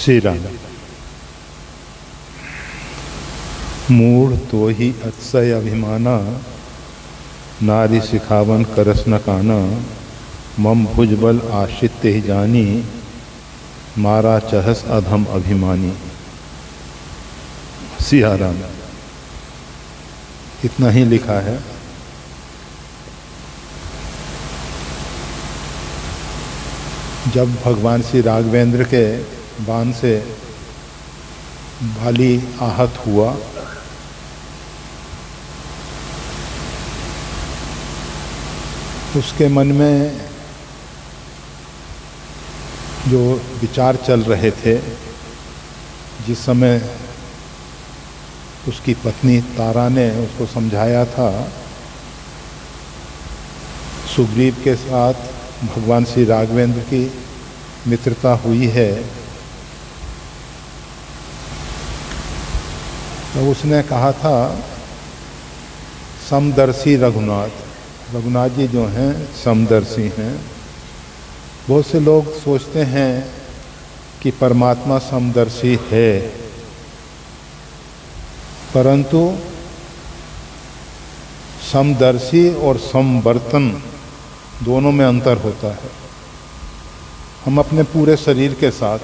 श्री राम। मूढ़ तो ही अतिशय अभिमाना, नारी सिखावन करस न काना। मम भुजबल आश्रित ही जानी, मारा चहस अधम अभिमानी। सिया राम। इतना ही लिखा है। जब भगवान श्री राघवेंद्र के बाण से बाली आहत हुआ, उसके मन में जो विचार चल रहे थे, जिस समय उसकी पत्नी तारा ने उसको समझाया था, सुग्रीव के साथ भगवान श्री राघवेंद्र की मित्रता हुई है, तो उसने कहा था समदर्शी रघुनाथ। रघुनाथ जी जो हैं समदर्शी हैं। बहुत से लोग सोचते हैं कि परमात्मा समदर्शी है, परंतु समदर्शी और समवर्तन दोनों में अंतर होता है। हम अपने पूरे शरीर के साथ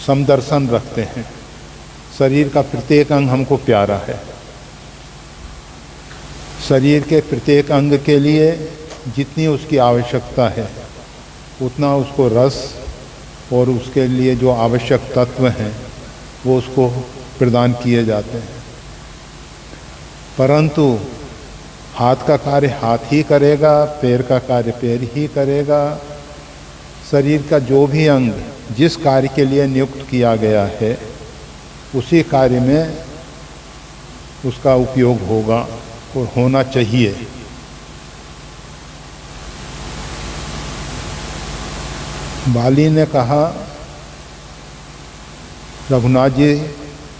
समदर्शन रखते हैं। शरीर का प्रत्येक अंग हमको प्यारा है। शरीर के प्रत्येक अंग के लिए जितनी उसकी आवश्यकता है, उतना उसको रस और उसके लिए जो आवश्यक तत्व हैं वो उसको प्रदान किए जाते हैं। परंतु हाथ का कार्य हाथ ही करेगा, पैर का कार्य पैर ही करेगा। शरीर का जो भी अंग जिस कार्य के लिए नियुक्त किया गया है, उसी कार्य में उसका उपयोग होगा और होना चाहिए। बाली ने कहा रघुनाथ जी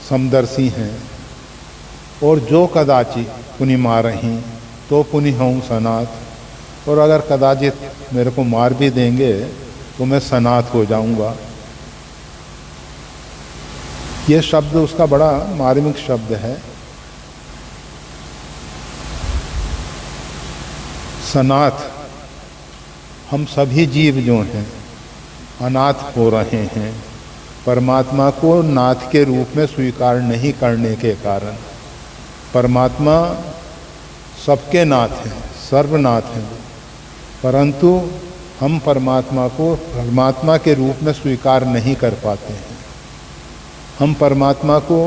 समदर्शी हैं, और जो कदाचित पुनि मारहीं तो पुनि हूँ सनाथ। और अगर कदाचित मेरे को मार भी देंगे तो मैं सनाथ हो जाऊंगा। ये शब्द उसका बड़ा मार्मिक शब्द है। सनाथ। हम सभी जीव जो हैं अनाथ हो रहे हैं, परमात्मा को नाथ के रूप में स्वीकार नहीं करने के कारण। परमात्मा सबके नाथ हैं, सर्वनाथ हैं, परंतु हम परमात्मा को परमात्मा के रूप में स्वीकार नहीं कर पाते हैं। हम परमात्मा को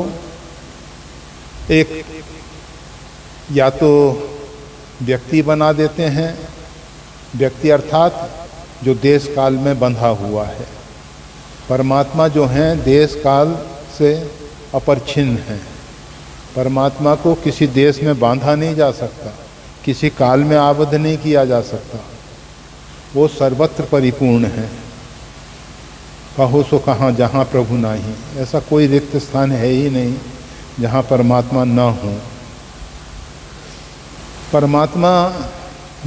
एक या तो व्यक्ति बना देते हैं, व्यक्ति अर्थात जो देश काल में बंधा हुआ है। परमात्मा जो हैं देश काल से अपरिच्छिन्न हैं। परमात्मा को किसी देश में बांधा नहीं जा सकता, किसी काल में आबद्ध नहीं किया जा सकता। वो सर्वत्र परिपूर्ण है। कहो सो कहाँ जहाँ प्रभु नाही। ऐसा कोई रिक्त स्थान है ही नहीं जहाँ परमात्मा न हो। परमात्मा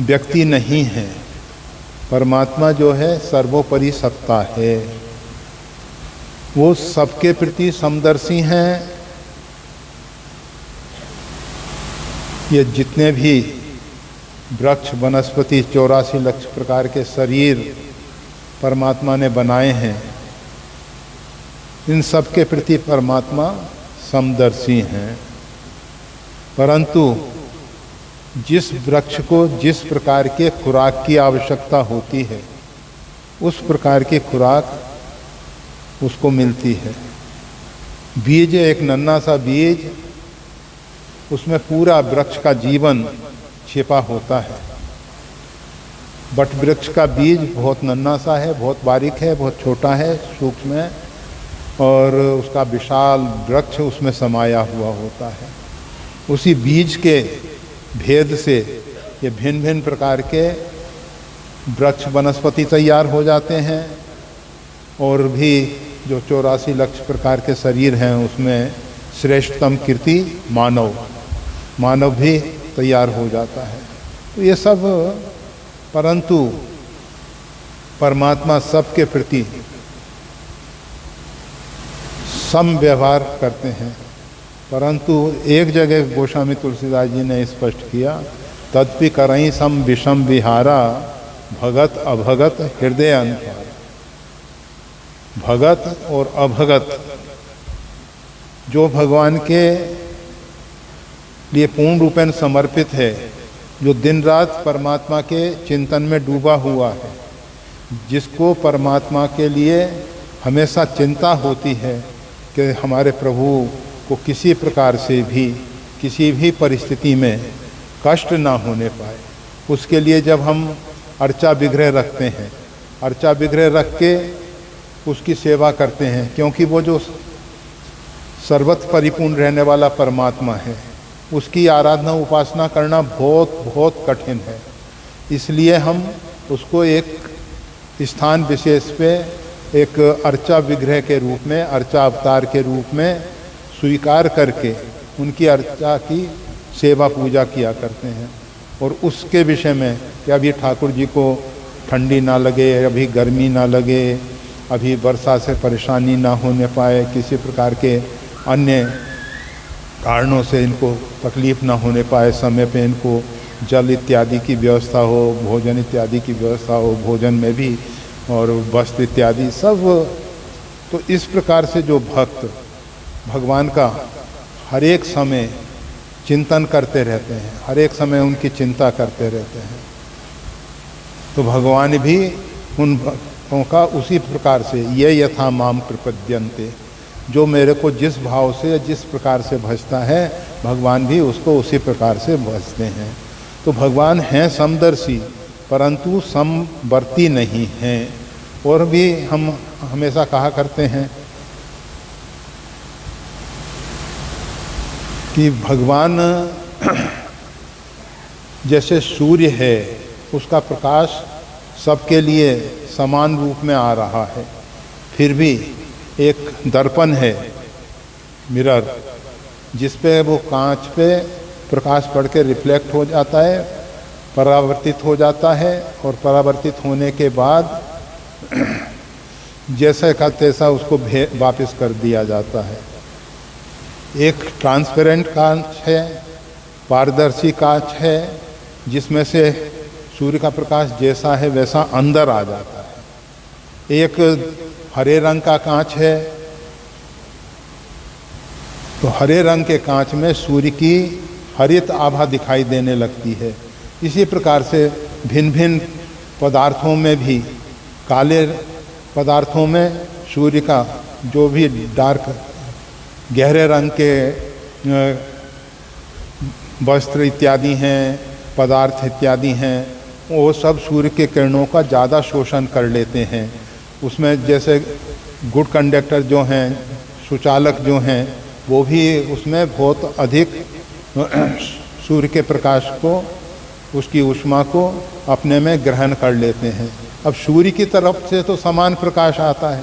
व्यक्ति नहीं है। परमात्मा जो है सर्वोपरि सत्ता है। वो सबके प्रति समदर्शी हैं। ये जितने भी वृक्ष वनस्पति 84 लाख प्रकार के शरीर परमात्मा ने बनाए हैं, इन सब के प्रति परमात्मा समदर्शी हैं। परंतु जिस वृक्ष को जिस प्रकार के खुराक की आवश्यकता होती है, उस प्रकार की खुराक उसको मिलती है। बीज, एक नन्हा सा बीज, उसमें पूरा वृक्ष का जीवन छिपा होता है। बट वृक्ष का बीज बहुत नन्हा सा है, बहुत बारीक है, बहुत छोटा है, सूक्ष्म है, और उसका विशाल वृक्ष उसमें समाया हुआ होता है। उसी बीज के भेद से ये भिन्न भिन्न प्रकार के वृक्ष वनस्पति तैयार हो जाते हैं। और भी जो 84 लाख प्रकार के शरीर हैं, उसमें श्रेष्ठतम कीर्ति मानव भी तैयार हो जाता है। तो ये सब, परंतु परमात्मा सबके प्रति सम व्यवहार करते हैं। परंतु एक जगह गोस्वामी तुलसीदास जी ने स्पष्ट किया, तदपि करई सम विषम विहारा, भगत अभगत हृदय अंतर। भगत और अभगत जो भगवान के लिए पूर्ण रूपेण समर्पित है, जो दिन रात परमात्मा के चिंतन में डूबा हुआ है, जिसको परमात्मा के लिए हमेशा चिंता होती है कि हमारे प्रभु को किसी प्रकार से भी किसी भी परिस्थिति में कष्ट ना होने पाए, उसके लिए जब हम अर्चा विग्रह रखते हैं, अर्चा विग्रह रख के उसकी सेवा करते हैं, क्योंकि वो जो सर्वत्र परिपूर्ण रहने वाला परमात्मा है, उसकी आराधना उपासना करना बहुत बहुत कठिन है। इसलिए हम उसको एक स्थान विशेष पे एक अर्चा विग्रह के रूप में, अर्चा अवतार के रूप में स्वीकार करके उनकी अर्चा की सेवा पूजा किया करते हैं। और उसके विषय में कि अभी ठाकुर जी को ठंडी ना लगे, अभी गर्मी ना लगे, अभी वर्षा से परेशानी ना होने पाए, किसी प्रकार के अन्य कारणों से इनको तकलीफ ना होने पाए, समय पे इनको जल इत्यादि की व्यवस्था हो, भोजन इत्यादि की व्यवस्था हो, भोजन में भी, और वस्त्र इत्यादि सब। तो इस प्रकार से जो भक्त भगवान का हर एक समय चिंतन करते रहते हैं, हर एक समय उनकी चिंता करते रहते हैं, तो भगवान भी उन भक्तों का उसी प्रकार से ये यथा माम प्रपद्यन्ते, जो मेरे को जिस भाव से जिस प्रकार से भजता है, भगवान भी उसको उसी प्रकार से भजते हैं। तो भगवान हैं समदर्शी, परंतु समवर्ती नहीं हैं। और भी हम हमेशा कहा करते हैं कि भगवान जैसे सूर्य है, उसका प्रकाश सबके लिए समान रूप में आ रहा है, फिर भी एक दर्पण है, मिरर, जिस पे वो कांच पे प्रकाश पड़ के रिफ्लेक्ट हो जाता है, परावर्तित हो जाता है, और परावर्तित होने के बाद जैसा का तैसा उसको वापस कर दिया जाता है। एक ट्रांसपेरेंट कांच है, पारदर्शी कांच है, जिसमें से सूर्य का प्रकाश जैसा है वैसा अंदर आ जाता है। एक हरे रंग का कांच है, तो हरे रंग के कांच में सूर्य की हरित आभा दिखाई देने लगती है। इसी प्रकार से भिन्न भिन्न पदार्थों में भी, काले पदार्थों में सूर्य का जो भी डार्क गहरे रंग के वस्त्र इत्यादि हैं, पदार्थ इत्यादि हैं, वो सब सूर्य के किरणों का ज़्यादा शोषण कर लेते हैं। उसमें जैसे गुड कंडक्टर जो हैं, सुचालक जो हैं, वो भी उसमें बहुत अधिक सूर्य के प्रकाश को, उसकी ऊष्मा को अपने में ग्रहण कर लेते हैं। अब सूर्य की तरफ से तो समान प्रकाश आता है,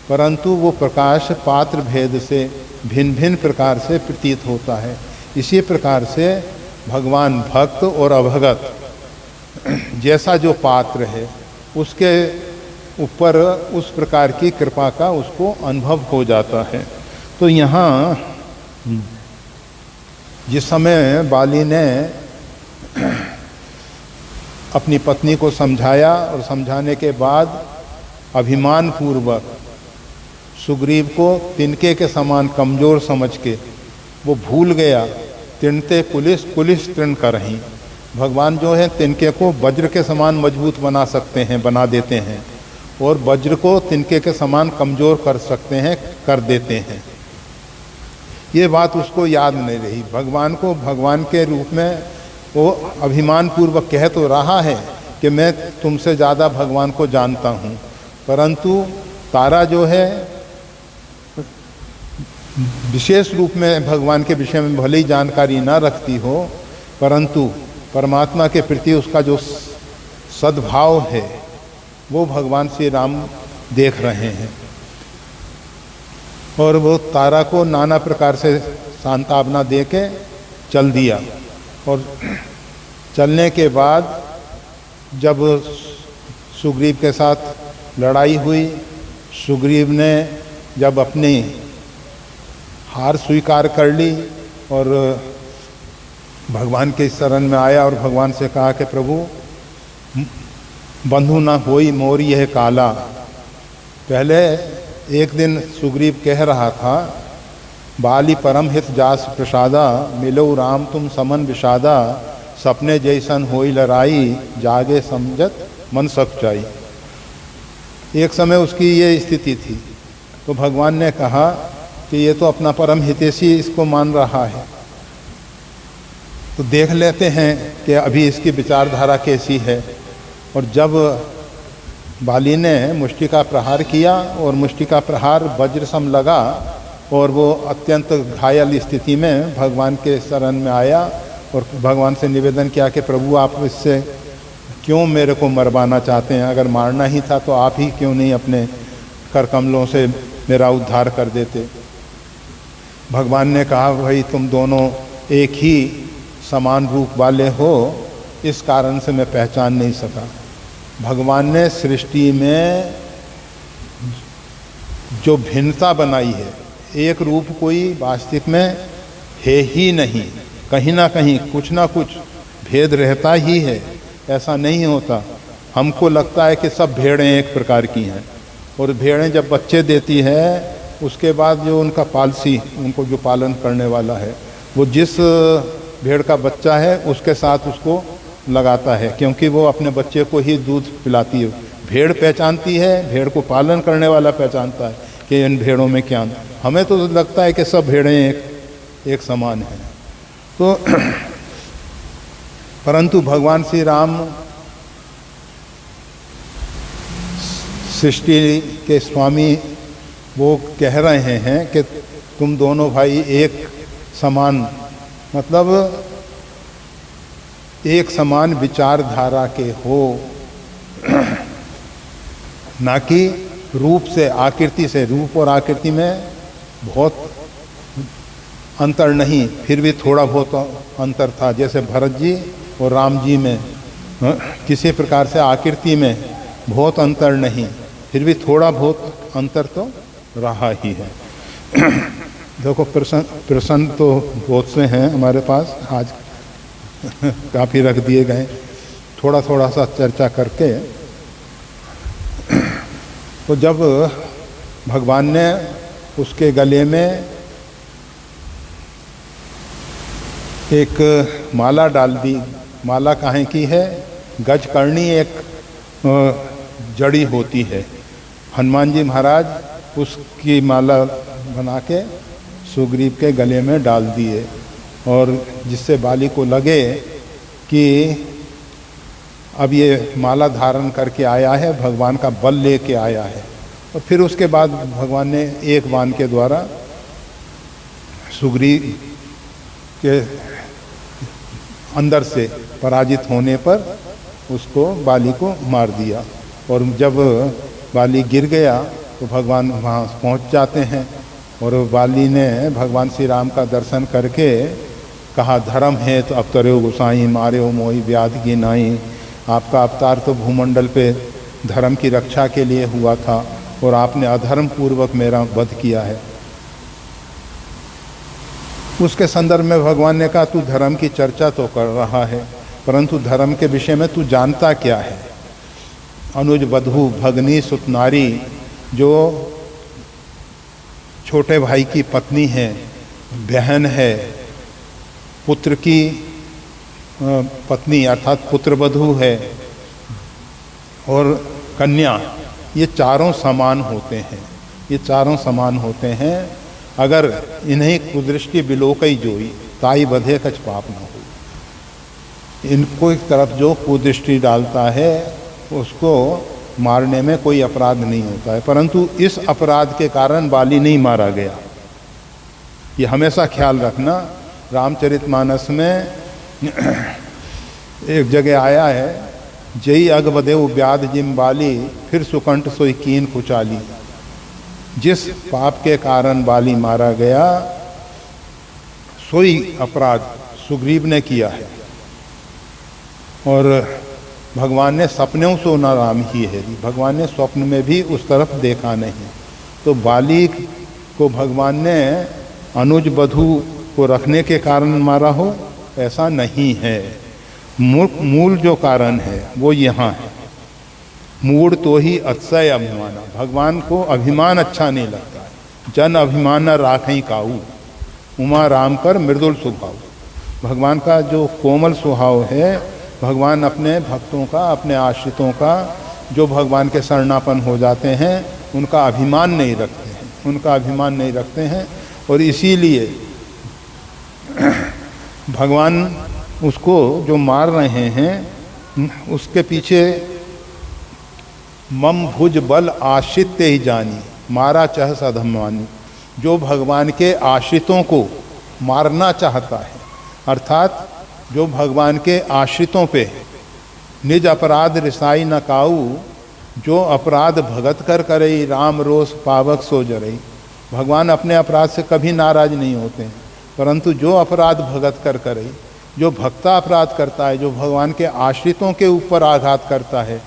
परंतु वो प्रकाश पात्र भेद से भिन्न भिन्न प्रकार से प्रतीत होता है। इसी प्रकार से भगवान भक्त और अभगत जैसा जो पात्र है, उसके ऊपर उस प्रकार की कृपा का उसको अनुभव हो जाता है। तो यहाँ जिस समय बाली ने अपनी पत्नी को समझाया और समझाने के बाद अभिमान पूर्वक सुग्रीव को तिनके के समान कमज़ोर समझ के वो भूल गया, तिनते पुलिस पुलिस तृण करहीं। भगवान जो है तिनके को वज्र के समान मजबूत बना सकते हैं, बना देते हैं, और वज्र को तिनके के समान कमज़ोर कर सकते हैं, कर देते हैं। ये बात उसको याद नहीं रही। भगवान को भगवान के रूप में वो अभिमान पूर्वक कह तो रहा है कि मैं तुमसे ज़्यादा भगवान को जानता हूँ, परंतु तारा जो है विशेष रूप में भगवान के विषय में भले ही जानकारी ना रखती हो, परंतु परमात्मा के प्रति उसका जो सद्भाव है वो भगवान श्री राम देख रहे हैं। और वो तारा को नाना प्रकार से सांत्वना दे के चल दिया। और चलने के बाद जब सुग्रीव के साथ लड़ाई हुई, सुग्रीव ने जब अपनी हार स्वीकार कर ली और भगवान के शरण में आया और भगवान से कहा कि प्रभु बंधु न होई मोर यह काला। पहले एक दिन सुग्रीव कह रहा था, बाली परम हित जास प्रसादा, मिलो राम तुम समन विषादा, सपने जैसन होई लड़ाई, जागे समझत मन सच्चाई। एक समय उसकी ये स्थिति थी, तो भगवान ने कहा कि ये तो अपना परम हितैषी इसको मान रहा है, तो देख लेते हैं कि अभी इसकी विचारधारा कैसी है। और जब बाली ने मुष्टि का प्रहार किया और मुष्टि का प्रहार वज्र सम लगा और वो अत्यंत घायल स्थिति में भगवान के शरण में आया और भगवान से निवेदन किया कि प्रभु आप इससे क्यों मेरे को मरवाना चाहते हैं, अगर मारना ही था तो आप ही क्यों नहीं अपने कर कमलों से मेरा उद्धार कर देते। भगवान ने कहा भाई तुम दोनों एक ही समान रूप वाले हो, इस कारण से मैं पहचान नहीं सका। भगवान ने सृष्टि में जो भिन्नता बनाई है, एक रूप कोई वास्तविक में है ही नहीं, कहीं ना कहीं कुछ ना कुछ भेद रहता ही है, ऐसा नहीं होता। हमको लगता है कि सब भेड़ें एक प्रकार की हैं, और भेड़ें जब बच्चे देती है उसके बाद जो उनका पालसी, उनको जो पालन करने वाला है, वो जिस भेड़ का बच्चा है उसके साथ उसको लगाता है, क्योंकि वो अपने बच्चे को ही दूध पिलाती है। भेड़ पहचानती है, भेड़ को पालन करने वाला पहचानता है कि इन भेड़ों में क्या। हमें तो लगता है कि सब भेड़ें एक समान हैं। तो परंतु भगवान श्री राम सृष्टि के स्वामी वो कह रहे हैं कि तुम दोनों भाई एक समान, मतलब एक समान विचारधारा के हो, ना कि रूप से आकृति से। रूप और आकृति में बहुत अंतर नहीं, फिर भी थोड़ा बहुत अंतर था। जैसे भरत जी और राम जी में किसी प्रकार से आकृति में बहुत अंतर नहीं, फिर भी थोड़ा बहुत अंतर तो रहा ही है। देखो प्रश्न तो बहुत से हैं हमारे पास, आज काफ़ी रख दिए गए, थोड़ा थोड़ा सा चर्चा करके। तो जब भगवान ने उसके गले में एक माला डाल दी, माला काहे की है, गजकर्णी एक जड़ी होती है, हनुमान जी महाराज उसकी माला बना के सुग्रीव के गले में डाल दिए, और जिससे बाली को लगे कि अब ये माला धारण करके आया है, भगवान का बल लेके आया है। और फिर उसके बाद भगवान ने एक बाण के द्वारा सुग्रीव के अंदर से पराजित होने पर उसको बाली को मार दिया। और जब बाली गिर गया तो भगवान वहाँ पहुँच जाते हैं, और बाली ने भगवान श्री राम का दर्शन करके कहा, धर्म है तो अवतरे गोसाई, मारे हो मोही व्याध की नाई। आपका अवतार तो भूमंडल पे धर्म की रक्षा के लिए हुआ था, और आपने अधर्म पूर्वक मेरा वध किया है। उसके संदर्भ में भगवान ने कहा, तू धर्म की चर्चा तो कर रहा है, परंतु धर्म के विषय में तू जानता क्या है। अनुज वधू भगनी सुतनारी, जो छोटे भाई की पत्नी है, बहन है, पुत्र की पत्नी अर्थात पुत्रवधू है, और कन्या, ये चारों समान होते हैं। ये चारों समान होते हैं। अगर इन्हें कुदृष्टि बिलोकई जोई, ताई बधे कछ पाप न हो। इनको एक तरफ जो कुदृष्टि डालता है उसको मारने में कोई अपराध नहीं होता है, परंतु इस अपराध के कारण बाली नहीं मारा गया। ये हमेशा ख्याल रखना। रामचरितमानस में एक जगह आया है, जई अगवदेव व्याध जिम बाली, फिर सुकंठ सोई कीन कुचाली। जिस पाप के कारण बाली मारा गया, सोई अपराध सुग्रीव ने किया है, और भगवान ने सपनों सो न राम ही है। भगवान ने स्वप्न में भी उस तरफ देखा नहीं। तो बाली को भगवान ने अनुज वधू को रखने के कारण मारा हो, ऐसा नहीं है। मूल जो कारण है वो यहाँ है। मूड तो ही अतिशय अभिमाना, भगवान को अभिमान अच्छा नहीं लगता है। जन अभिमान न राखें काऊ, उमा राम कर मृदुल स्वभाव। भगवान का जो कोमल स्वभाव है, भगवान अपने भक्तों का, अपने आश्रितों का, जो भगवान के शरणापन हो जाते हैं, उनका अभिमान नहीं रखते हैं, उनका अभिमान नहीं रखते हैं। और इसीलिए भगवान उसको जो मार रहे हैं, उसके पीछे मम भुज बल आश्रित ही जानी, मारा चाह सधमानी। जो भगवान के आश्रितों को मारना चाहता है, अर्थात जो भगवान के आश्रितों पे निज अपराध रिसाई न काऊ, जो अपराध भगत कर करई, राम रोष पावक सो जरई। भगवान अपने अपराध से कभी नाराज नहीं होते हैं, परंतु जो अपराध भगत कर करई, जो भक्ता अपराध करता है, जो भगवान के आश्रितों के ऊपर आघात करता है,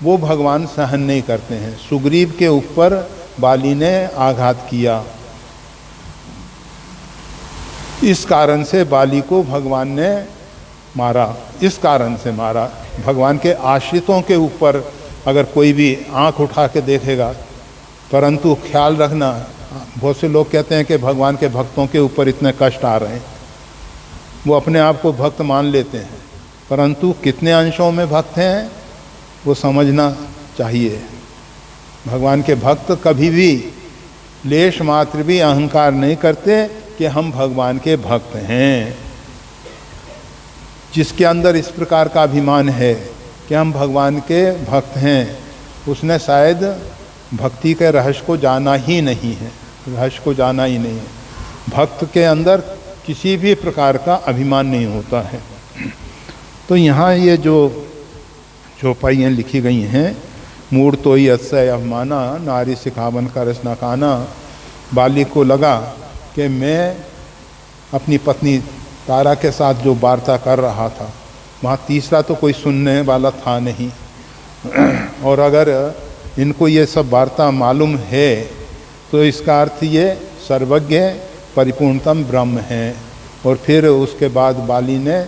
वो भगवान सहन नहीं करते हैं। सुग्रीव के ऊपर बाली ने आघात किया, इस कारण से बाली को भगवान ने मारा, इस कारण से मारा। भगवान के आश्रितों के ऊपर अगर कोई भी आंख उठा के देखेगा, परंतु ख्याल रखना, बहुत से लोग कहते हैं कि भगवान के भक्तों के ऊपर इतने कष्ट आ रहे हैं, वो अपने आप को भक्त मान लेते हैं, परंतु कितने अंशों में भक्त हैं वो समझना चाहिए। भगवान के भक्त कभी भी लेश मात्र भी अहंकार नहीं करते कि हम भगवान के भक्त हैं। जिसके अंदर इस प्रकार का अभिमान है कि हम भगवान के भक्त हैं, उसने शायद भक्ति के रहस्य को जाना ही नहीं है, रहस्य को जाना ही नहीं है। भक्त के अंदर किसी भी प्रकार का अभिमान नहीं होता है। तो यहाँ ये जो चौपाइयाँ लिखी गई हैं, मूड तो ही अतिशय अभिमाना, नारी सिखावन का रस न खाना। बाली को लगा कि मैं अपनी पत्नी तारा के साथ जो वार्ता कर रहा था, वहाँ तीसरा तो कोई सुनने वाला था नहीं, और अगर इनको ये सब वार्ता मालूम है तो इसका अर्थ ये सर्वज्ञ परिपूर्णतम ब्रह्म है। और फिर उसके बाद बाली ने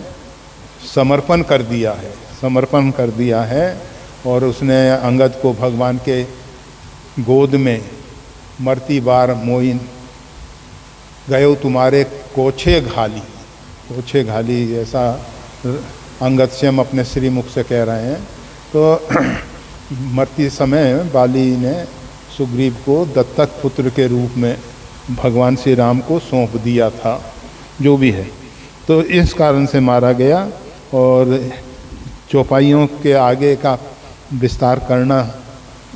समर्पण कर दिया है, समर्पण कर दिया है, और उसने अंगद को भगवान के गोद में मरती बार मोइन गयो तुम्हारे कोछे घाली, कोछे घाली, ऐसा अंगद स्वयं अपने श्रीमुख से कह रहे हैं। तो मरती समय बाली ने सुग्रीव को दत्तक पुत्र के रूप में भगवान श्री राम को सौंप दिया था, जो भी है। तो इस कारण से मारा गया। और चौपाइयों के आगे का विस्तार करना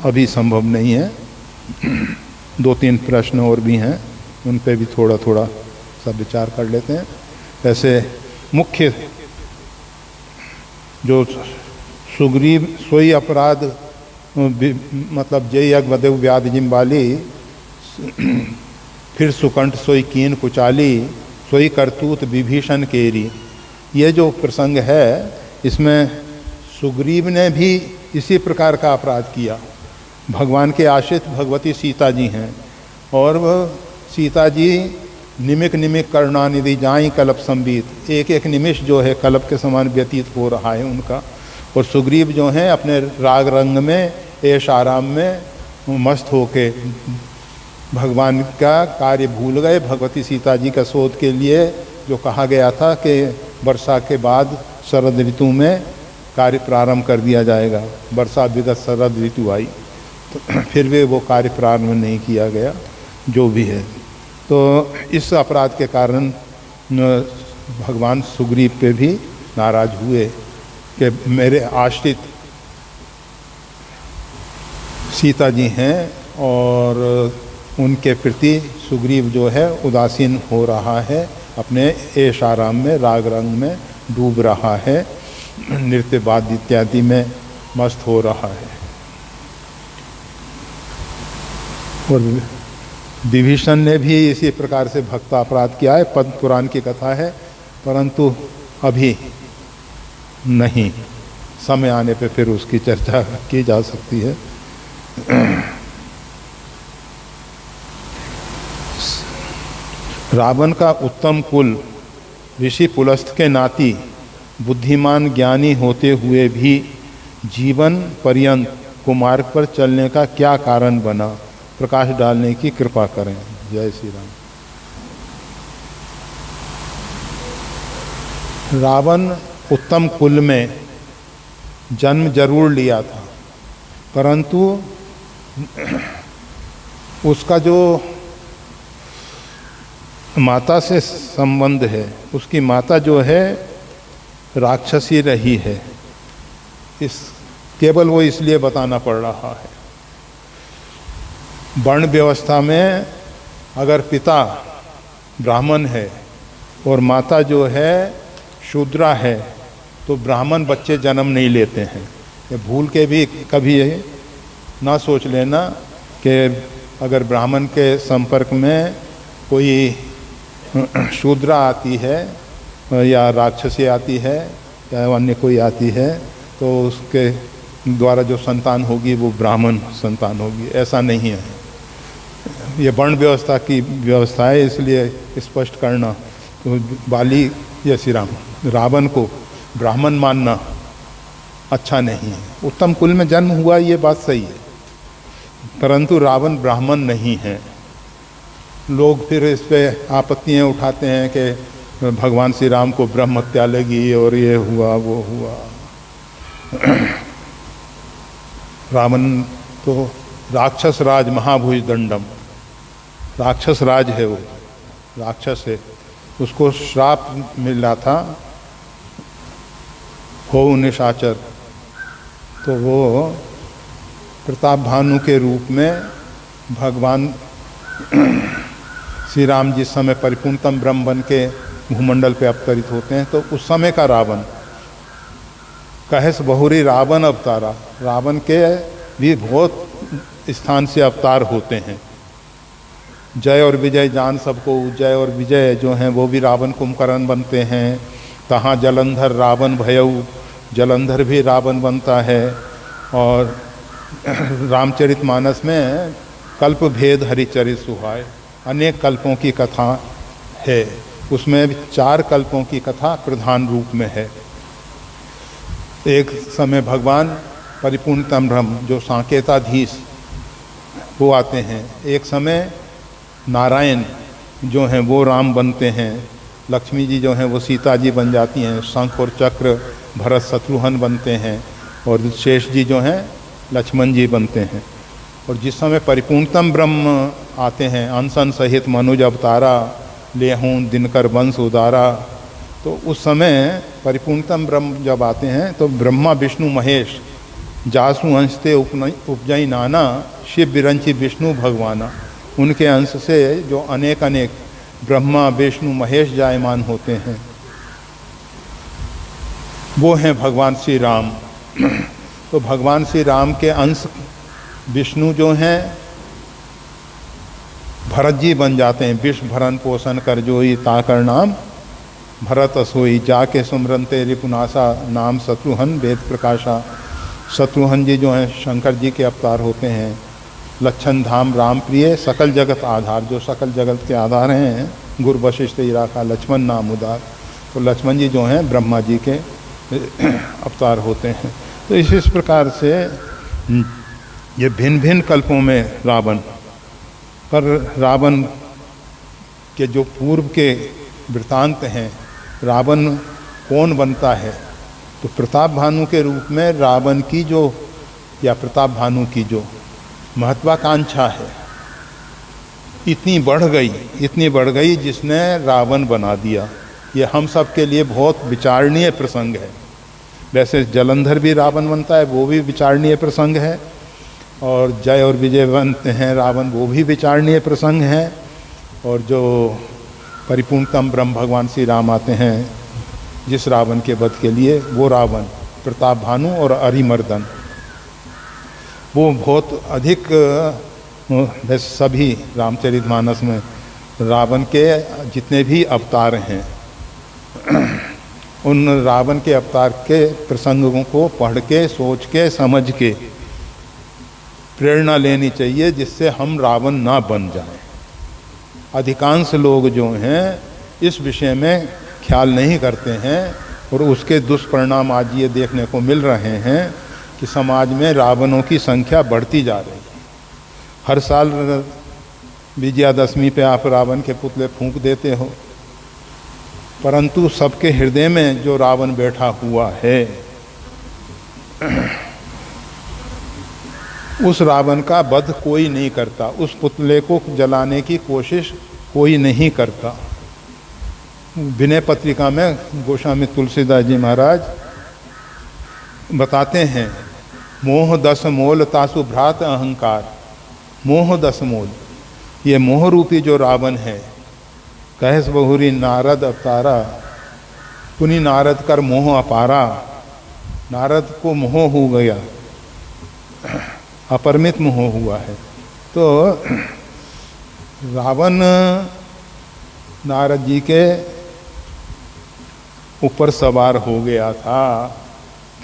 अभी संभव नहीं है। 2-3 प्रश्न और भी हैं, उन पे भी थोड़ा थोड़ा सा विचार कर लेते हैं। ऐसे मुख्य जो सुग्रीव सोई अपराध मतलब जय यज्ञ वदेव व्याध जिम्बाली, फिर सुकंठ सोई कीन कुचाली, सोई करतूत विभीषण केरी। ये जो प्रसंग है, इसमें सुग्रीव ने भी इसी प्रकार का अपराध किया। भगवान के आश्रित भगवती सीता जी हैं, और वह सीता जी निमिक निमिक करुणानिधि जाई कल्प संबीत, एक एक निमिष जो है कल्प के समान व्यतीत हो रहा है उनका। और सुग्रीव जो हैं अपने राग रंग में, ऐश आराम में मस्त होके भगवान का कार्य भूल गए। भगवती सीता जी का शोध के लिए जो कहा गया था कि वर्षा के बाद शरद ऋतु में कार्य प्रारंभ कर दिया जाएगा, वर्षा विगत शरद ऋतु आई, तो फिर भी वो कार्य प्रारंभ नहीं किया गया, जो भी है। तो इस अपराध के कारण भगवान सुग्रीव पे भी नाराज हुए कि मेरे आश्रित सीता जी हैं और उनके प्रति सुग्रीव जो है उदासीन हो रहा है, अपने ऐश आराम में, राग रंग में डूब रहा है, नृत्य वाद्य इत्यादि में मस्त हो रहा है। और विभीषण ने भी इसी प्रकार से भक्त अपराध किया है, पद्म पुराण की कथा है, परंतु अभी नहीं, समय आने पे फिर उसकी चर्चा की जा सकती है। रावण का उत्तम कुल ऋषि पुलस्त के नाती बुद्धिमान ज्ञानी होते हुए भी जीवन पर्यंत कुमार्ग पर चलने का क्या कारण बना, प्रकाश डालने की कृपा करें। जय श्री राम। रावण उत्तम कुल में जन्म जरूर लिया था, परंतु उसका जो माता से संबंध है, उसकी माता जो है राक्षसी रही है, इस केवल वो इसलिए बताना पड़ रहा है। वर्ण व्यवस्था में अगर पिता ब्राह्मण है और माता जो है शूद्रा है तो ब्राह्मण बच्चे जन्म नहीं लेते हैं। ये भूल के भी कभी ना सोच लेना कि अगर ब्राह्मण के संपर्क में कोई शूद्रा आती है या राक्षसी आती है या अन्य कोई आती है तो उसके द्वारा जो संतान होगी वो ब्राह्मण संतान होगी, ऐसा नहीं है। ये वर्ण व्यवस्था की व्यवस्था है, इसलिए स्पष्ट करना। तो बाली या श्री राम रावण को ब्राह्मण मानना अच्छा नहीं है। उत्तम कुल में जन्म हुआ ये बात सही है, परंतु रावण ब्राह्मण नहीं है। लोग फिर इस पे आपत्तियाँ उठाते हैं कि भगवान श्री राम को ब्रह्म हत्या लगी और ये हुआ वो हुआ। रावण तो राक्षस राज महाभुज दंडम, राक्षस राज है, वो राक्षस है। उसको श्राप मिला था हो निशाचर, तो वो प्रताप भानु के रूप में भगवान श्री राम जिस समय परिपूर्णतम ब्रह्म बन के भूमंडल पे अवतरित होते हैं तो उस समय का रावण कहेस बहुरी रावण अवतारा। रावण के भी बहुत स्थान से अवतार होते हैं। जय और विजय जान सबको, जय और विजय जो हैं वो भी रावण कुंभकर्ण बनते हैं। तहाँ जलंधर रावण भयऊ, जलंधर भी रावण बनता है। और रामचरितमानस में कल्प भेद हरिचरित सुहाय, अनेक कल्पों की कथा है, उसमें 4 कल्पों की कथा प्रधान रूप में है। एक समय भगवान परिपूर्णतम ब्रह्म जो सांकेताधीश वो आते हैं, एक समय नारायण जो हैं वो राम बनते हैं, लक्ष्मी जी जो हैं वो सीता जी बन जाती हैं, शंख और चक्र भरत शत्रुघ्न बनते हैं, और शेष जी जो हैं लक्ष्मण जी बनते हैं। और जिस समय परिपूर्णतम ब्रह्म आते हैं, अंसन सहित मनुज अवतारा लेहूं दिनकर वंश उदारा, तो उस समय परिपूर्णतम ब्रह्म जब आते हैं तो ब्रह्मा विष्णु महेश जासु अंशते उपजई नाना शिव विरंची विष्णु भगवाना, उनके अंश से जो अनेक अनेक ब्रह्मा विष्णु महेश जायमान होते हैं वो हैं भगवान श्री राम। तो भगवान श्री राम के अंश विष्णु जो हैं भरत जी बन जाते हैं। विश्व भरण पोषण कर जोई ताकर नाम भरत असोई, जाके सुमरनते रिपुनासा नाम शत्रुघ्न वेद प्रकाशा। शत्रुघ्न जी जो हैं शंकर जी के अवतार होते हैं। लक्षण धाम राम प्रिय सकल जगत आधार, जो सकल जगत के आधार हैं, गुरु वशिष्ठ इराका लक्ष्मण नाम उदार। तो लक्ष्मण जी जो हैं ब्रह्मा जी के अवतार होते हैं। तो इस प्रकार से ये भिन्न भिन्न कल्पों में रावण, पर रावण के जो पूर्व के वृतांत हैं, रावण कौन बनता है, तो प्रताप भानु के रूप में रावण की जो या प्रताप भानु की जो महत्वाकांक्षा है इतनी बढ़ गई जिसने रावण बना दिया। ये हम सब के लिए बहुत विचारणीय प्रसंग है। वैसे जलंधर भी रावण बनता है, वो भी विचारणीय प्रसंग है, और जय और विजय बनते हैं रावण, वो भी विचारणीय प्रसंग है। और जो परिपूर्णतम ब्रह्म भगवान श्री राम आते हैं जिस रावण के वध के लिए, वो रावण प्रताप भानु और अरिमर्दन, वो बहुत अधिक वैसे सभी रामचरितमानस में रावण के जितने भी अवतार हैं उन रावण के अवतार के प्रसंगों को पढ़ के सोच के समझ के प्रेरणा लेनी चाहिए, जिससे हम रावण ना बन जाएं। अधिकांश लोग जो हैं इस विषय में ख्याल नहीं करते हैं और उसके दुष्परिणाम आज ये देखने को मिल रहे हैं कि समाज में रावणों की संख्या बढ़ती जा रही है। हर साल विजयादशमी पे आप रावण के पुतले फूंक देते हो, परंतु सबके हृदय में जो रावण बैठा हुआ है उस रावण का वध कोई नहीं करता, उस पुतले को जलाने की कोशिश कोई नहीं करता। विनय पत्रिका में गोस्वामी तुलसीदास जी महाराज बताते हैं, मोह दस मोल तासु भ्रात अहंकार। मोह दस मोल, ये मोह रूपी जो रावण है, कहस बहुरी नारद अवतारा, पुनि नारद कर मोह अपारा। नारद को मोह हो गया, अपरिमित मोह हुआ है। तो रावण नारद जी के ऊपर सवार हो गया था।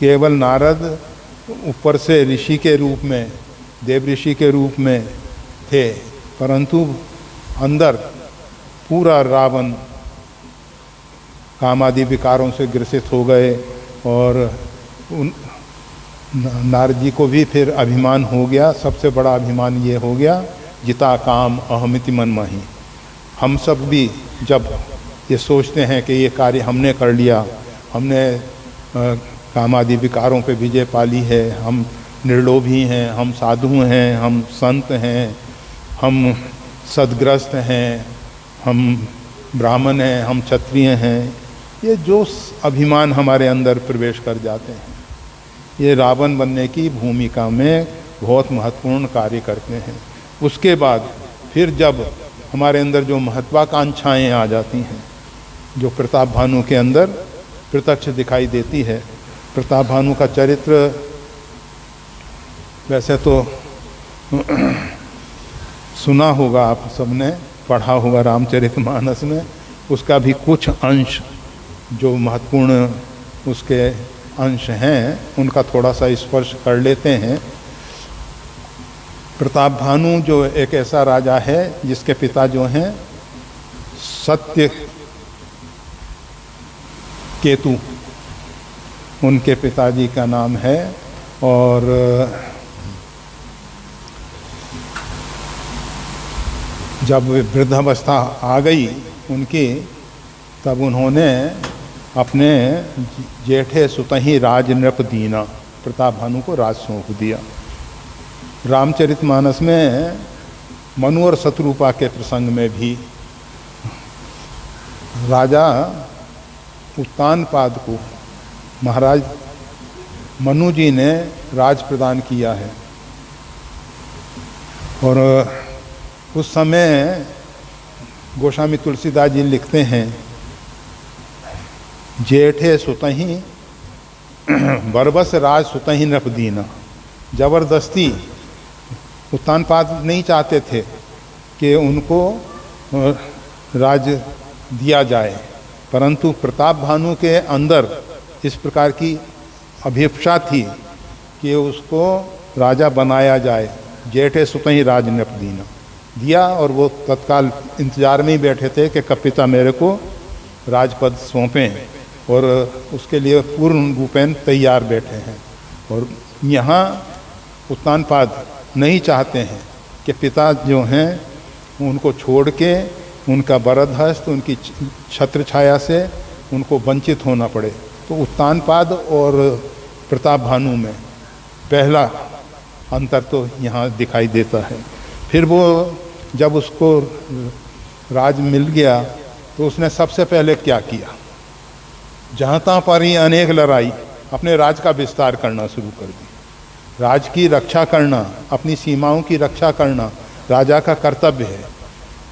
केवल नारद ऊपर से ऋषि के रूप में, देव ऋषि के रूप में थे, परंतु अंदर पूरा रावण कामादि विकारों से ग्रसित हो गए और नारद जी को भी फिर अभिमान हो गया। सबसे बड़ा अभिमान ये हो गया, जिता काम अहमिति मन माही। हम सब भी जब ये सोचते हैं कि ये कार्य हमने कर लिया, हमने कामादि विकारों पे विजय पाली है, हम निर्लोभी हैं, हम साधु हैं, हम संत हैं, हम सद्ग्रस्त हैं, हम ब्राह्मण हैं, हम क्षत्रिय हैं, ये जो अभिमान हमारे अंदर प्रवेश कर जाते हैं, ये रावण बनने की भूमिका में बहुत महत्वपूर्ण कार्य करते हैं। उसके बाद फिर जब हमारे अंदर जो महत्वाकांक्षाएं आ जाती हैं, जो प्रताप भानु के अंदर प्रत्यक्ष दिखाई देती है। प्रताप भानु का चरित्र वैसे तो सुना होगा, आप सबने पढ़ा होगा रामचरितमानस में, उसका भी कुछ अंश जो महत्वपूर्ण उसके अंश हैं उनका थोड़ा सा स्पर्श कर लेते हैं। प्रताप भानु जो एक ऐसा राजा है जिसके पिता जो हैं सत्य केतु, उनके पिताजी का नाम है, और जब वृद्धावस्था आ गई उनकी, तब उन्होंने अपने जेठे सुतही राज नृप दीना, प्रताप भानु को राज सौंप दिया। रामचरितमानस में मनु और शत्रुपा के प्रसंग में भी राजा उत्तानपाद को महाराज मनु जी ने राज प्रदान किया है। और उस समय गोस्वामी तुलसीदास जी लिखते हैं, जेठे सुतही बरबस राज सुतही नृप दीना। जबरदस्ती उत्तानपाद नहीं चाहते थे कि उनको राज दिया जाए, परंतु प्रताप भानु के अंदर इस प्रकार की अभिप्सा थी कि उसको राजा बनाया जाए। जेठे सुतही राज नृप दीना दिया, और वो तत्काल इंतजार में ही बैठे थे कि कब पिता मेरे को राजपद सौंपें, और उसके लिए पूर्ण रूपेण तैयार बैठे हैं। और यहाँ उत्तानपाद नहीं चाहते हैं कि पिता जो हैं उनको छोड़ के उनका वरदहस्त, उनकी छत्र छाया से उनको वंचित होना पड़े। तो उत्तानपाद और प्रताप भानु में पहला अंतर तो यहाँ दिखाई देता है। फिर वो जब उसको राज मिल गया तो उसने सबसे पहले क्या किया, जहाँ तहाँ पर ही अनेक लड़ाई, अपने राज का विस्तार करना शुरू कर दी। राज की रक्षा करना, अपनी सीमाओं की रक्षा करना राजा का कर्तव्य है,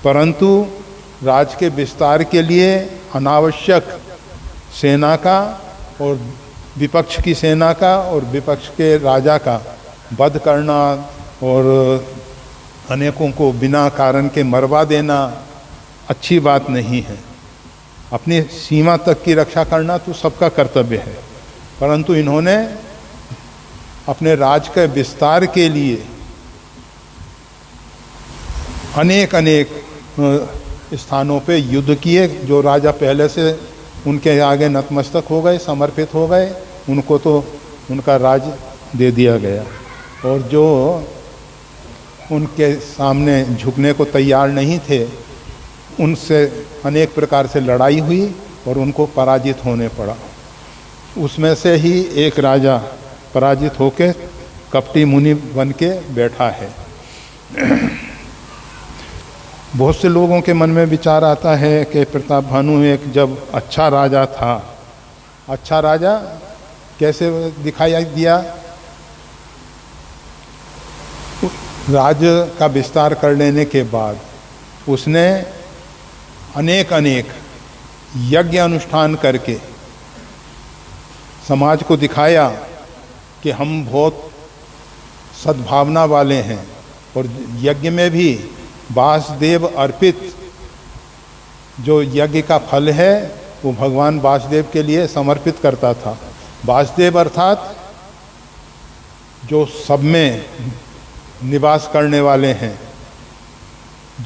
परंतु राज के विस्तार के लिए अनावश्यक सेना का और विपक्ष की सेना का और विपक्ष के राजा का वध करना और अनेकों को बिना कारण के मरवा देना अच्छी बात नहीं है। अपनी सीमा तक की रक्षा करना तो सबका कर्तव्य है, परंतु इन्होंने अपने राज के विस्तार के लिए अनेक स्थानों पे युद्ध किए। जो राजा पहले से उनके आगे नतमस्तक हो गए, समर्पित हो गए, उनको तो उनका राज दे दिया गया। और जो उनके सामने झुकने को तैयार नहीं थे, उनसे अनेक प्रकार से लड़ाई हुई और उनको पराजित होने पड़ा। उसमें से ही एक राजा पराजित होकर कपटी मुनि बन के बैठा है। बहुत से लोगों के मन में विचार आता है कि प्रताप भानु एक जब अच्छा राजा था। अच्छा राजा कैसे दिखाई दिया? राज्य का विस्तार कर लेने के बाद उसने अनेक यज्ञ अनुष्ठान करके समाज को दिखाया कि हम बहुत सद्भावना वाले हैं। और यज्ञ में भी वासुदेव अर्पित जो यज्ञ का फल है वो भगवान वासुदेव के लिए समर्पित करता था। वासुदेव अर्थात जो सब में निवास करने वाले हैं,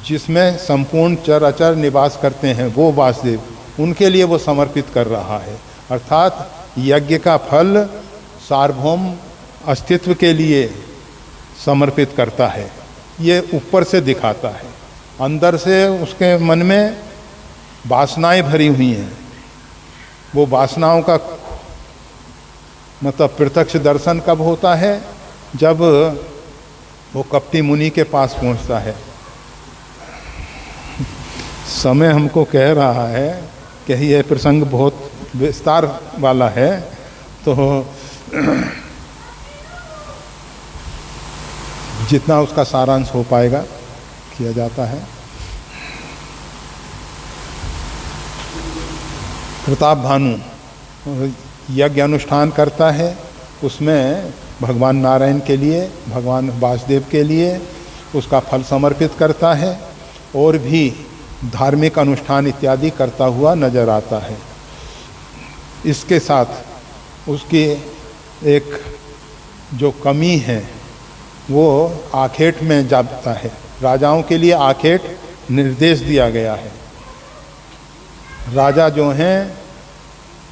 जिसमें संपूर्ण चर अचर निवास करते हैं, वो वासुदेव, उनके लिए वो समर्पित कर रहा है। अर्थात यज्ञ का फल सार्वभौम अस्तित्व के लिए समर्पित करता है। ये ऊपर से दिखाता है, अंदर से उसके मन में वासनाएं भरी हुई हैं। वो वासनाओं का मतलब प्रत्यक्ष दर्शन कब होता है? जब वो कपटी मुनि के पास पहुंचता है। समय हमको कह रहा है कि यह प्रसंग बहुत विस्तार वाला है, तो जितना उसका सारांश हो पाएगा किया जाता है। प्रताप भानु यज्ञ अनुष्ठान करता है, उसमें भगवान नारायण के लिए, भगवान वासुदेव के लिए उसका फल समर्पित करता है और भी धार्मिक अनुष्ठान इत्यादि करता हुआ नजर आता है। इसके साथ उसकी एक जो कमी है वो आखेट में जाता है। राजाओं के लिए आखेट निर्देश दिया गया है। राजा जो हैं,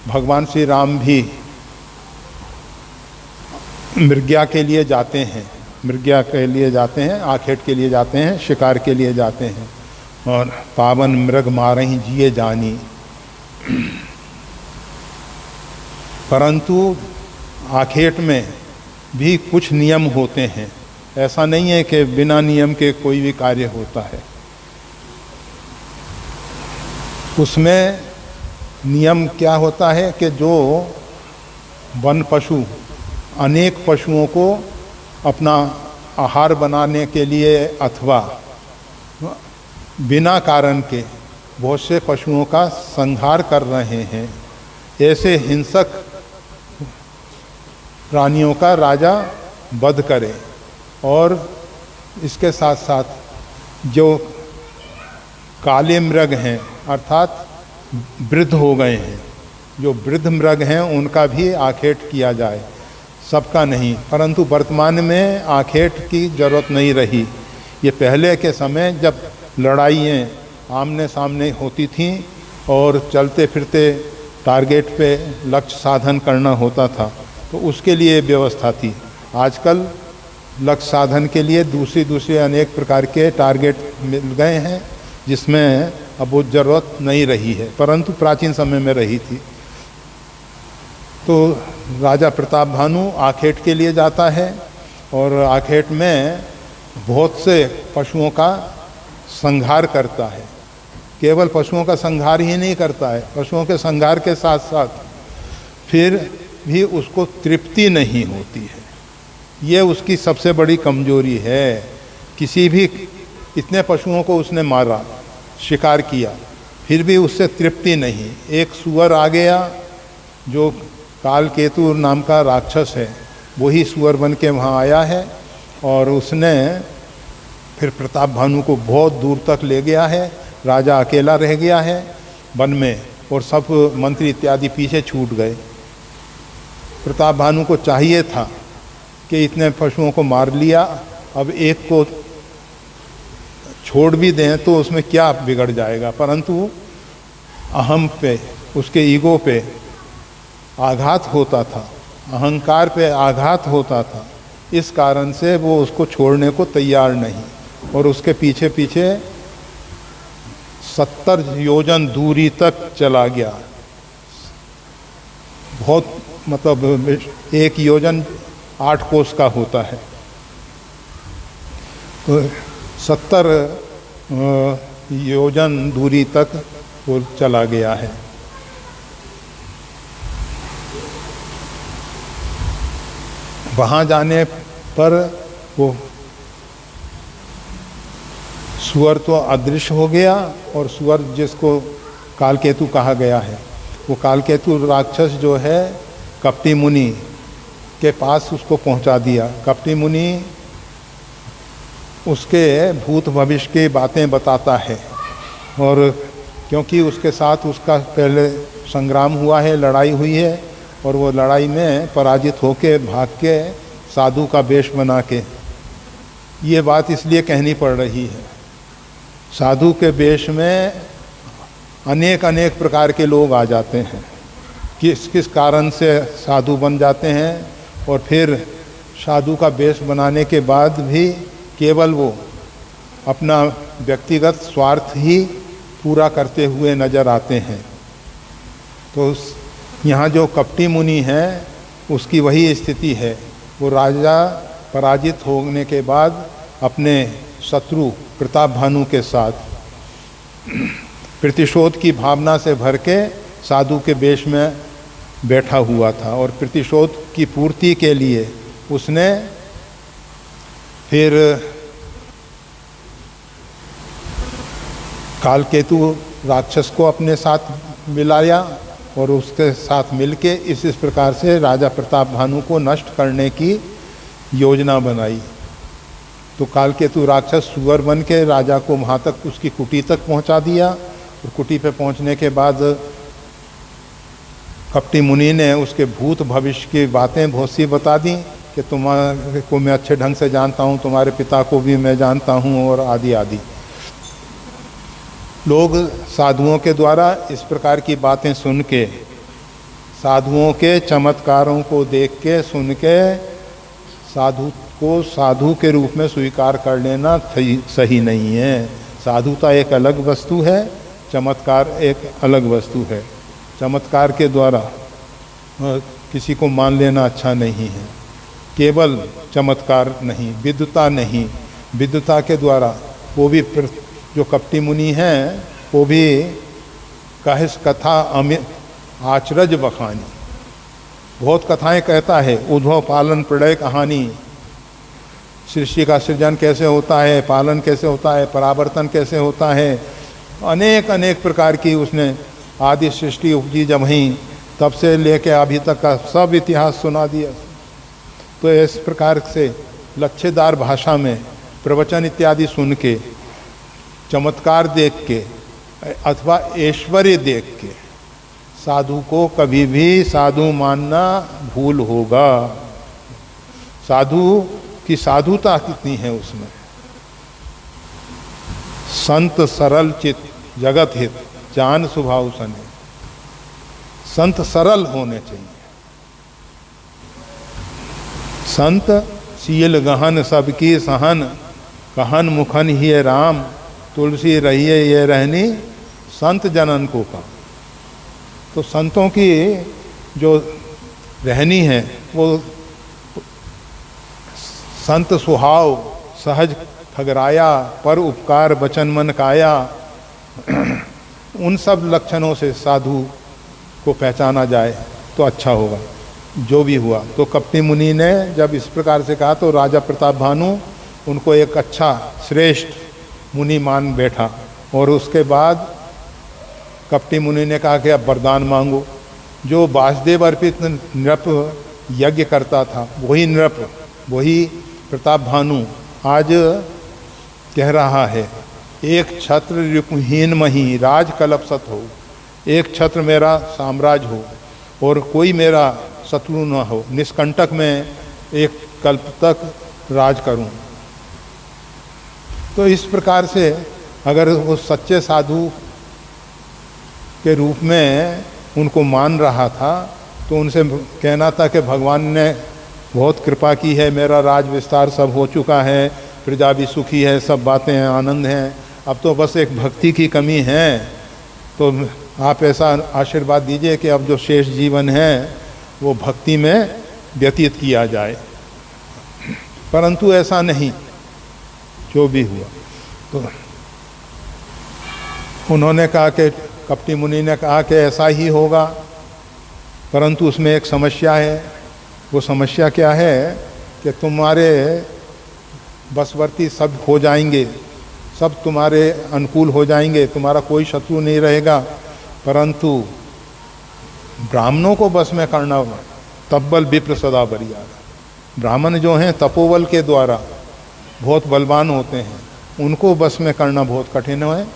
भगवान श्री राम भी मृग्या के लिए जाते हैं, मृग्या के लिए जाते हैं, आखेट के लिए जाते हैं, शिकार के लिए जाते हैं। और पावन मृग मारहि जिए जानी, परंतु आखेट में भी कुछ नियम होते हैं। ऐसा नहीं है कि बिना नियम के कोई भी कार्य होता है। उसमें नियम क्या होता है कि जो वन पशु अनेक पशुओं को अपना आहार बनाने के लिए अथवा बिना कारण के बहुत से पशुओं का संहार कर रहे हैं, ऐसे हिंसक प्राणियों का राजा वध करे। और इसके साथ साथ जो काले मृग हैं, अर्थात वृद्ध हो गए हैं, जो वृद्ध मृग हैं उनका भी आखेट किया जाए, सबका नहीं। परंतु वर्तमान में आखेट की जरूरत नहीं रही। ये पहले के समय जब लड़ाइयाँ आमने सामने होती थीं और चलते फिरते टारगेट पे लक्ष्य साधन करना होता था, तो उसके लिए व्यवस्था थी। आजकल लक्ष्य साधन के लिए दूसरे अनेक प्रकार के टारगेट मिल गए हैं, जिसमें अब वो ज़रूरत नहीं रही है, परंतु प्राचीन समय में रही थी। तो राजा प्रताप भानु आखेट के लिए जाता है और आखेट में बहुत से पशुओं का संहार करता है। केवल पशुओं का संहार ही नहीं करता है, पशुओं के संहार के साथ साथ फिर भी उसको तृप्ति नहीं होती है। ये उसकी सबसे बड़ी कमजोरी है। किसी भी इतने पशुओं को उसने मारा, शिकार किया, फिर भी उससे तृप्ति नहीं। एक सुअर आ गया जो कालकेतु नाम का राक्षस है, वही सुअर बन के वहाँ आया है और उसने फिर प्रताप भानु को बहुत दूर तक ले गया है। राजा अकेला रह गया है वन में और सब मंत्री इत्यादि पीछे छूट गए। प्रताप भानु को चाहिए था कि इतने पशुओं को मार लिया, अब एक को छोड़ भी दें तो उसमें क्या बिगड़ जाएगा, परंतु अहम पे, उसके ईगो पे आघात होता था, अहंकार पे आघात होता था। इस कारण से वो उसको छोड़ने को तैयार नहीं, और उसके पीछे पीछे 70 योजन दूरी तक चला गया। बहुत मतलब 1 योजन 8 कोस का होता है, तो 70 योजन दूरी तक वो चला गया है। वहाँ जाने पर वो सुअर तो अदृश्य हो गया, और सुअर जिसको कालकेतु कहा गया है, वो कालकेतु राक्षस जो है कपटी मुनि के पास उसको पहुंचा दिया। कपटी मुनि उसके भूत भविष्य की बातें बताता है, और क्योंकि उसके साथ उसका पहले संग्राम हुआ है, लड़ाई हुई है, और वो लड़ाई में पराजित होके भाग के साधु का वेश बना के, ये बात इसलिए कहनी पड़ रही है। साधु के वेश में अनेक अनेक प्रकार के लोग आ जाते हैं, किस किस कारण से साधु बन जाते हैं, और फिर साधु का वेश बनाने के बाद भी केवल वो अपना व्यक्तिगत स्वार्थ ही पूरा करते हुए नजर आते हैं। तो यहाँ जो कपटी मुनि है उसकी वही स्थिति है। वो राजा पराजित होने के बाद अपने शत्रु प्रताप भानु के साथ प्रतिशोध की भावना से भर के साधु के वेश में बैठा हुआ था, और प्रतिशोध की पूर्ति के लिए उसने फिर कालकेतु राक्षस को अपने साथ मिलाया, और उसके साथ मिलके इस प्रकार से राजा प्रताप भानु को नष्ट करने की योजना बनाई। तो कालकेतु राक्षस सुअर बन के राजा को वहाँ तक, उसकी कुटी तक पहुँचा दिया, और कुटी पे पहुँचने के बाद कपटी मुनि ने उसके भूत भविष्य की बातें बहुत सी बता दी कि तुम्हारे को मैं अच्छे ढंग से जानता हूँ, तुम्हारे पिता को भी मैं जानता हूँ, और आदि आदि। लोग साधुओं के द्वारा इस प्रकार की बातें सुन के, साधुओं के चमत्कारों को देख के सुन के साधु को साधु के रूप में स्वीकार कर लेना सही नहीं है। साधुता एक अलग वस्तु है, चमत्कार एक अलग वस्तु है। चमत्कार के द्वारा किसी को मान लेना अच्छा नहीं है। केवल चमत्कार नहीं, विद्वता नहीं, विद्वता के द्वारा वो भी जो कपटी मुनि हैं वो भी कहस कथा अमित आचरज बखानी, बहुत कथाएं कहता है। उद्भव पालन प्रलय कहानी, सृष्टि का सृजन कैसे होता है, पालन कैसे होता है, परावर्तन कैसे होता है, अनेक अनेक प्रकार की उसने आदि सृष्टि उपजी जब वहीं तब से लेके अभी तक का सब इतिहास सुना दिया। तो इस प्रकार से लच्छेदार भाषा में प्रवचन इत्यादि सुन के, चमत्कार देख के अथवा ऐश्वर्य देख के साधु को कभी भी साधु मानना भूल होगा। साधु की साधुता कितनी है उसमें। संत सरल चित जगत हित जान स्वभाव सने। संत सरल होने चाहिए। संत सील गहन सबकी सहन, कहन मुखन ही राम, तुलसी रहिए ये रहनी संत जनन को का। तो संतों की जो रहनी है वो संत सुहाव, सहज खगराया, पर उपकार बचन मन काया, उन सब लक्षणों से साधु को पहचाना जाए तो अच्छा होगा। जो भी हुआ तो कपटी मुनि ने जब इस प्रकार से कहा तो राजा प्रताप भानु उनको एक अच्छा श्रेष्ठ मुनि मान बैठा, और उसके बाद कपटी मुनि ने कहा कि अब वरदान मांगो। जो वासुदेव अर्पित नृप यज्ञ करता था वही नृप, वही प्रताप भानु आज कह रहा है, एक छत्र रिपुहीन मही राज कलपसत हो, एक छत्र मेरा साम्राज्य हो और कोई मेरा शत्रु न हो, निष्कंटक में एक कल्प तक राज करूं। तो इस प्रकार से अगर वो सच्चे साधु के रूप में उनको मान रहा था तो उनसे कहना था कि भगवान ने बहुत कृपा की है, मेरा राज विस्तार सब हो चुका है, प्रजा भी सुखी है, सब बातें हैं, आनंद हैं, अब तो बस एक भक्ति की कमी है, तो आप ऐसा आशीर्वाद दीजिए कि अब जो शेष जीवन है वो भक्ति में व्यतीत किया जाए। परंतु ऐसा नहीं, जो भी हुआ। तो उन्होंने कहा कि कपटी मुनि ने कहा कि ऐसा ही होगा, परंतु उसमें एक समस्या है। वो समस्या क्या है कि तुम्हारे बसवर्ती सब हो जाएंगे, सब तुम्हारे अनुकूल हो जाएंगे, तुम्हारा कोई शत्रु नहीं रहेगा, परंतु ब्राह्मणों को बस में करना तब्बल विप्र सदा बरियार। ब्राह्मण जो हैं तपोबल के द्वारा बहुत बलवान होते हैं, उनको बस में करना बहुत कठिन है।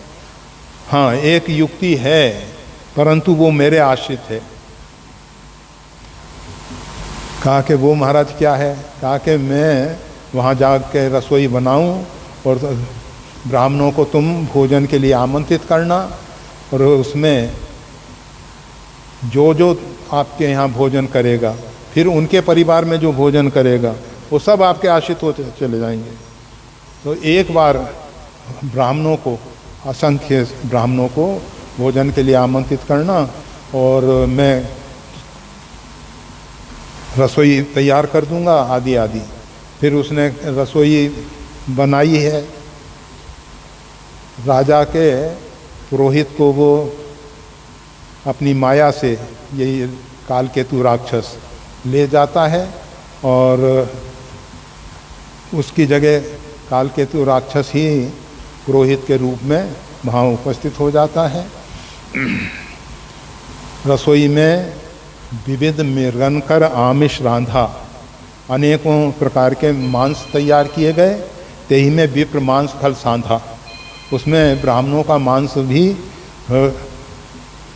हाँ, एक युक्ति है, परंतु वो मेरे आश्रित है। कहा कि वो महाराज क्या है? कहा कि मैं वहाँ जा के रसोई बनाऊं और ब्राह्मणों को तुम भोजन के लिए आमंत्रित करना, और उसमें जो जो आपके यहाँ भोजन करेगा, फिर उनके परिवार में जो भोजन करेगा वो सब आपके आश्रित होते चले जाएंगे। तो एक बार ब्राह्मणों को, असंख्य ब्राह्मणों को भोजन के लिए आमंत्रित करना, और मैं रसोई तैयार कर दूंगा आदि आदि। फिर उसने रसोई बनाई है। राजा के पुरोहित को वो अपनी माया से यही कालकेतु राक्षस ले जाता है, और उसकी जगह कालकेतु राक्षस ही पुरोहित के रूप में वहाँ उपस्थित हो जाता है। रसोई में विविध मृगनकर आमिष रांधा, अनेकों प्रकार के मांस तैयार किए गए। तेही में विप्र मांस खल सांधा, उसमें ब्राह्मणों का मांस भी,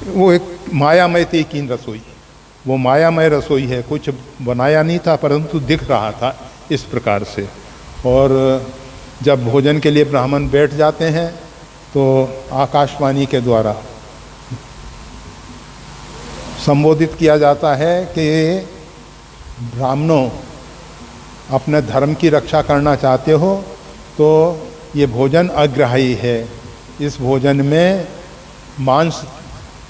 वो एक मायामय थी कीन रसोई, वो मायामय रसोई है, कुछ बनाया नहीं था परंतु दिख रहा था इस प्रकार से। और जब भोजन के लिए ब्राह्मण बैठ जाते हैं तो आकाशवाणी के द्वारा संबोधित किया जाता है कि ब्राह्मणों, अपने धर्म की रक्षा करना चाहते हो तो ये भोजन अग्राह्य है, इस भोजन में मांस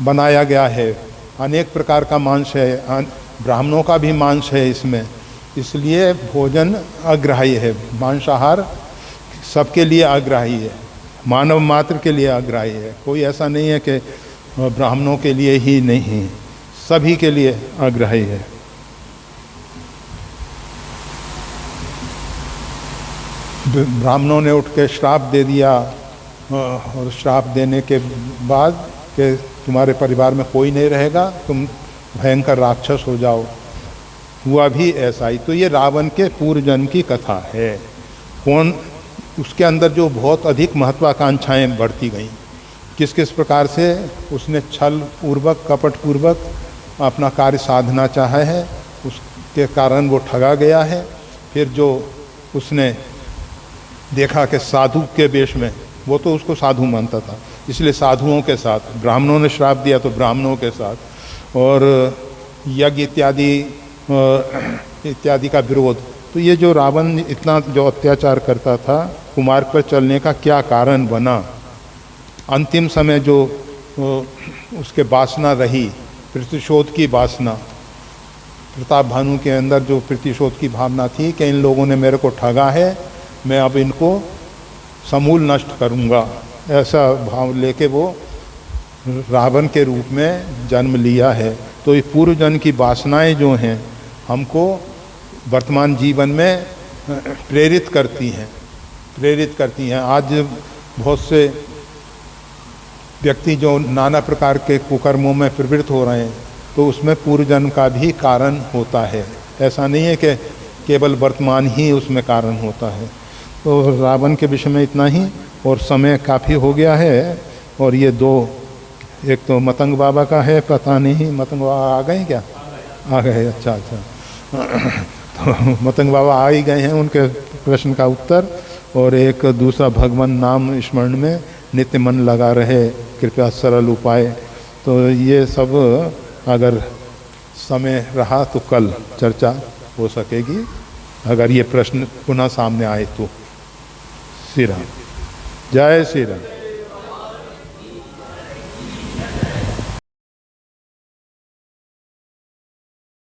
बनाया गया है, अनेक प्रकार का मांस है, ब्राह्मणों का भी मांस है इसमें, इसलिए भोजन अग्राह्य है। मांसाहार सबके लिए अग्राह्य है, मानव मात्र के लिए अग्राह्य है। कोई ऐसा नहीं है कि ब्राह्मणों के लिए ही नहीं, सभी के लिए अग्राह्य है। ब्राह्मणों ने उठ के श्राप दे दिया, और श्राप देने के बाद कि तुम्हारे परिवार में कोई नहीं रहेगा, तुम भयंकर राक्षस हो जाओ। हुआ भी ऐसा ही। तो ये रावण के पूर्व जन्म की कथा है। कौन, उसके अंदर जो बहुत अधिक महत्वाकांक्षाएं बढ़ती गईं, किस किस प्रकार से उसने छल पूर्वक, कपट पूर्वक अपना कार्य साधना चाहा है, उसके कारण वो ठगा गया है। फिर जो उसने देखा कि साधु के वेश में, वो तो उसको साधु मानता था, इसलिए साधुओं के साथ, ब्राह्मणों ने श्राप दिया तो ब्राह्मणों के साथ, और यज्ञ इत्यादि का विरोध। तो ये जो रावण इतना जो अत्याचार करता था, कुमार्ग पर चलने का क्या कारण बना? अंतिम समय जो उसके वासना रही, प्रतिशोध की वासना, प्रताप भानु के अंदर जो प्रतिशोध की भावना थी कि इन लोगों ने मेरे को ठगा है, मैं अब इनको समूल नष्ट करूंगा, ऐसा भाव लेके वो रावण के रूप में जन्म लिया है। तो ये पूर्व जन्म की वासनाएं जो हैं हमको वर्तमान जीवन में प्रेरित करती हैं। आज बहुत से व्यक्ति जो नाना प्रकार के कुकर्मों में प्रवृत्त हो रहे हैं, तो उसमें पूर्व जन्म का भी कारण होता है। ऐसा नहीं है कि केवल वर्तमान ही उसमें कारण होता है। तो रावण के विषय में इतना ही, और समय काफ़ी हो गया है। और ये दो, एक तो मतंग बाबा का है, पता नहीं मतंग बाबा आ गए क्या? आ गए, अच्छा। तो मतंग बाबा आ ही गए हैं, उनके प्रश्न का उत्तर। और एक दूसरा भगवान नाम स्मरण में नित्य मन लगा रहे, कृपया सरल उपाय। तो ये सब अगर समय रहा तो कल चर्चा हो सकेगी, अगर ये प्रश्न पुनः सामने आए तो। श्री राम। जय श्री राम।